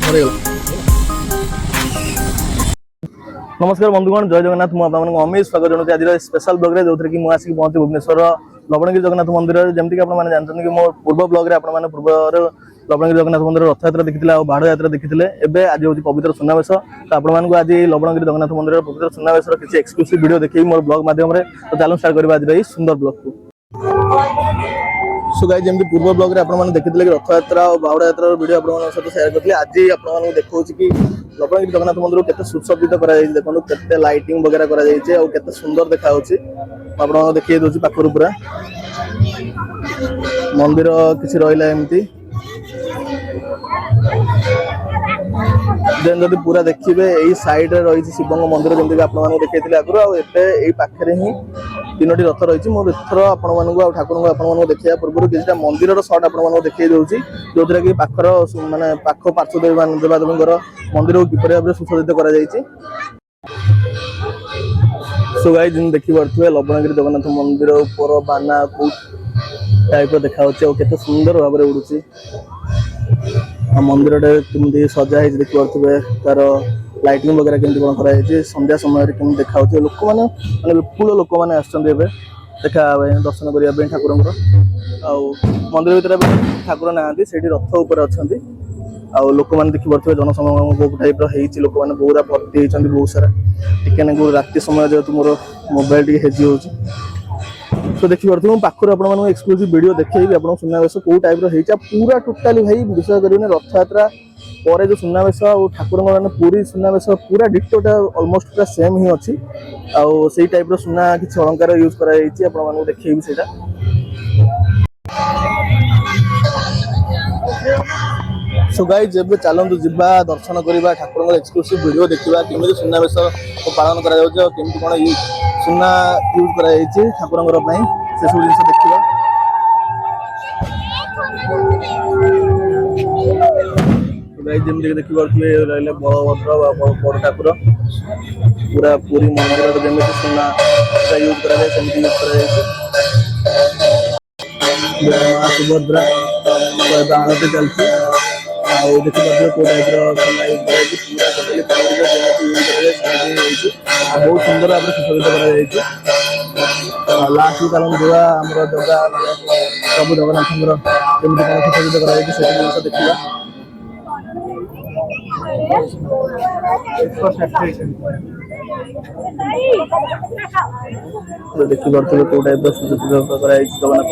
नमस्कार बंधुगण जय जगन्नाथ मुझे अमित स्वागत जनाऊँ आज स्पेशल ब्लॉग रे जो कि मुझे पहुंची भुवनेश्वर लवणगिरी जगन्नाथ मंदिर जमीक कि जानते कि मो पूर्व ब्लॉग रे पूर्व लवणगिरी जगन्नाथ मंदिर रथ यात्रा देखी और बाढ़ यात्रा देखी एवं आज हूँ पवित्र सुनावेश तो आपको आज लवणगिरी जगन्नाथ मंदिर पवित्र सुनावेश किसी एक्सक्लूसिव वीडियो देखिए मोर ब्लॉग माध्यम तो चलो स्टार्ट करवा आज सुंदर ब्लॉग को। सो गाइस जमी पूर्व ब्लॉग रे आपन देखी कि रथ यात्रा और बाहुड़ा यात्रा वीडियो आप सहित शेयर करते आज आपको देखा कि लवणगिरी जगन्नाथ मंदिर के सुसज्जित देखो के लाइटिंग वगैरह कर सुंदर देखा आपको देखिए दूसरी पाखर पूरा मंदिर किसी रहा एमती जब पूरा देखिए यही साइड रे रही शिव मंदिर जमीक आपको देखते आगुरी पाखे ही तीनोटी रथ रही मुझे एथर आपको ठाकुर आपको देखा पूर्व किसी मंदिर शॉट आपको देखी दूसरी जो कि पाखर मानने पाख पार्श्व देवादेवी मंदिर को किपर भाव में सुसज्जित कर सो गाइस देखिपे लवणगिरी जगन्नाथ मंदिर ऊपर बाना टाइप देखा के सुंदर भाव में उड़ूची मंदिर केमती सजा देखिपे तार लाइटिंग वगैरह केमती कौन कर संध्या समय देखा लोक मैंने विपुल लोक मैंने आसछन्ति देखा दर्शन करने ठाकुर मंदिर भीतर ठाकुर ना से रथ उपर अच्छा लोक मैंने देखिपे जनसमागम टाइप लोक मैंने पूरा भर्ती होती बहुत सारा टिके राति समय जेहतु मोर मोबाइल टी हेजी हो तो देखिए पाखर आपको एक्सक्लूसिव वीडियो देखी आप सुनावेश कौ टाइप पूरा टोटाली भाई विश्वास करेंगे रथ यात्रा पर जो सुनावेश और ठाकुर मैंने पूरी सुनावेश पूरा डिटोटा ऑलमोस्ट पूरा सेम ही अच्छी आई टाइप सुना किसी अलंकार यूज कर देखी से सो गाइस जब चलतु जीवा दर्शन करवा ठाकुर एक्सक्लूसिव वीडियो देखा केमी सुनावेश पालन करमी कौन सुना यूज कर ठाकुर से सब जिन देखा जमी देखिपे रही बलभद्र बड़ ठाकुर पूरा पूरी मंदिर जमी सुना यूज कर सुभद्रा आरती चलती देखिए कौ टाइप बहुत सुंदर भाव सुसज्जित कर लास्ट कारण जो आम जगह प्रभु जगन्नाथ केमती कौन सुसज्जित कर देखा देखिपे कौ टाइप सुसज्जित कर जगन्नाथ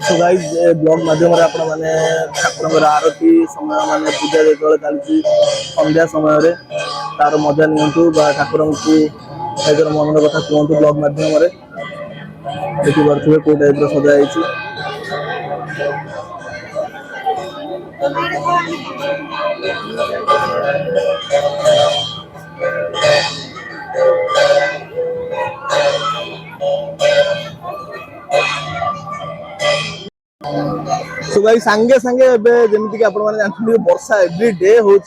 सो गाइस ब्लॉग माध्यम ठाकुर आरती समय माने पूजा जो चलती संध्या समय तार मजा नियंतु ठाकुर को मन कथा कहतु ब्लॉग माध्यम देखिपे कौ टाइप सजा सो गाइस सांगे सांगे जमीक जानते वर्षा एवरी डे हो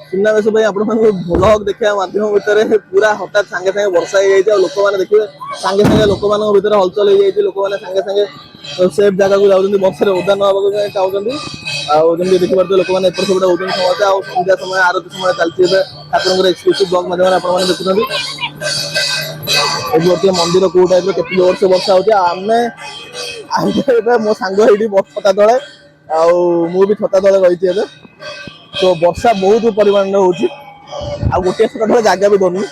सुनावेश ब्लॉग देखा मध्यम भितर पूरा हठात सांगे सांगे वर्षा हो लोक मैंने देखिए सांगे सांगे लोक मान भर हलचल हो लोक मैंने सांगे सांगे सेफ जगह को जाऊँ वर्षा ओदा ना चाहते आमती देखिए लोक मैंने एपट सेपट होती समस्या संध्या समय आरती समय चलती ठाकुर एक्सक्लूसिव ब्लॉग माध्यम आप देखुं गोटे मंदिर कौ टाइप के जोर से वर्षा हो मो सांग ये छता तले मु भी छता तले रही तो वर्षा बहुत परिमाण हो गोटे छता तले जगह भी दौनी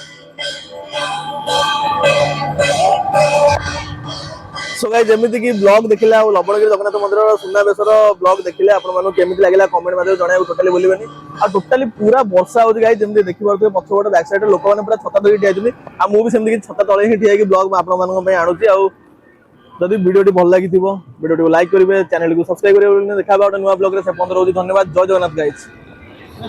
सो गाइस जमीती कि ब्लॉग देखिले लवणगिरी जगन्नाथ मंदिर सुनावेशर ब्लॉग देखिले आपको केमी लगे कमेंट माध्यम जन टोटाली बोलबेनी आ टोटाली पूरा वर्षा हो गाइस जमी देखिपे पछपट बैक साइड लोक मैंने पूरा छता धरिक ठिया मुझे सेमती छता तले ही ठिया ब्लॉग आपंप आणुची जदि वीडियो भल लगी वीडियो लाइक करेंगे चैनल को सब्सक्राइब करेंगे देखा नुआ ब्लॉग से 15 धन्यवाद जय जगन्नाथ गाइस।